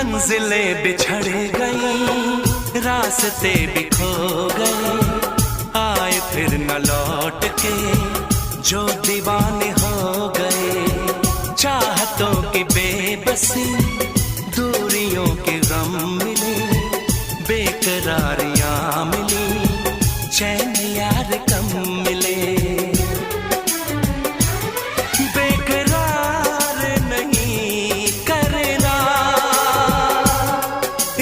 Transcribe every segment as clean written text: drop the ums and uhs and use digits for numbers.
मंजिलें बिछड़ गई, रास्ते भी खो गए, आए फिर न लौट के जो दीवाने हो गए। चाहतों की बेबसी, दूरियों के गम मिले, बेकरारियां मिली, चैन यार कम मिले। बेकरार नहीं करना,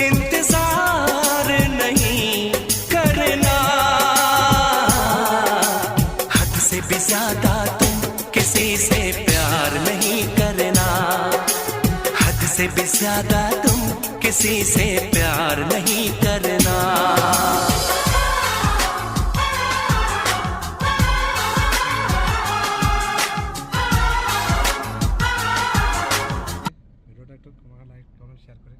इंतजार नहीं करना, हद से भी ज्यादा तुम किसी से प्यार नहीं करना, हद से भी ज्यादा तुम किसी से प्यार नहीं करना। লাইক কমেন্ট শেয়ার করে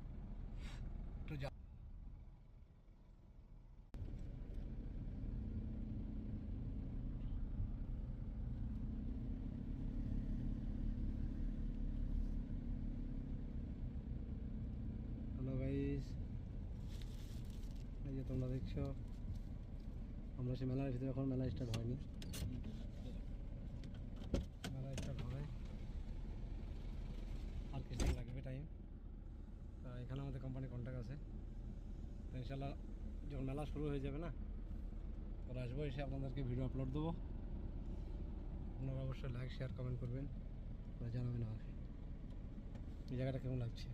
হ্যালো গাইস, এই যে তোমরা দেখছো আমরা সে মেলার ভিতরে, এখন মেলা স্টার্ট হয়নি, মেলা স্টার্ট হবে আর কিছুদিন লাগবে টাইম। এখানে আমাদের কোম্পানির কন্ট্যাক্ট আছে, তো ইনশাল্লাহ যখন মেলা শুরু হয়ে যাবে না, ওরা আসবো, এসে আপনাদেরকে ভিডিও আপলোড দেবো। আপনারা অবশ্যই লাইক শেয়ার কমেন্ট করবেন, জানাবেন আমাকে এই জায়গাটা কেমন লাগছে।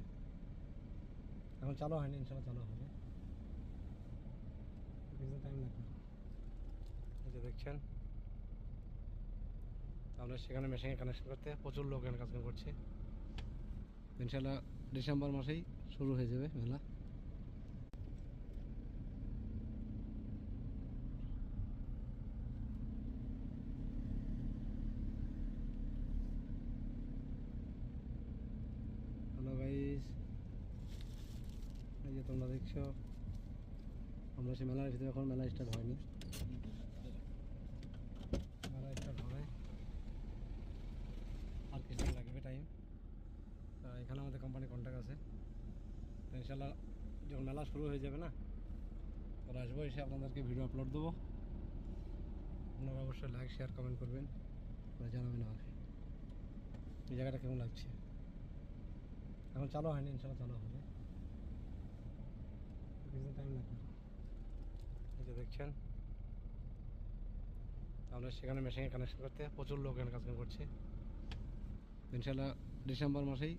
এখন চালু হয়নি, ইনশাল্লাহ চালু হবে, কিছুদিন টাইম লাগবে। এই যে দেখছেন আমরা সেখানে মেশিনে কানেকশন করতে প্রচুর লোক এখানে কাজ করছে। ইনশাল্লাহ ডিসেম্বর মাসেই শুরু হয়ে যাবে মেলা। হ্যালো গাইস, এই যে তোমরা দেখছো আমরা সে মেলার ভিতরে, এখন মেলা স্টার্ট হয়নি, মেলা স্টার্ট হবে আর কিছুদিন লাগবে টাইম। এখানে আমাদের কোম্পানির কন্ট্যাক্ট আছে, তো ইনশাল্লাহ যখন মেলা শুরু হয়ে যাবে না, ওরা আসবো, এসে আপনাদেরকে ভিডিও আপলোড দেবো। আপনারা অবশ্যই লাইক শেয়ার কমেন্ট করবেন, জানাবেন আমাকে এই জায়গাটা কেমন লাগছে। এখন চালু হয়নি, ইনশাল্লাহ চালু হবে, কিছুদিন টাইম লাগবে। এই যে দেখছেন আমরা সেখানে মেশিনে কানেকশন করতে প্রচুর লোক এখানে কাজ করছে। ইনশাল্লাহ ডিসেম্বর মাসেই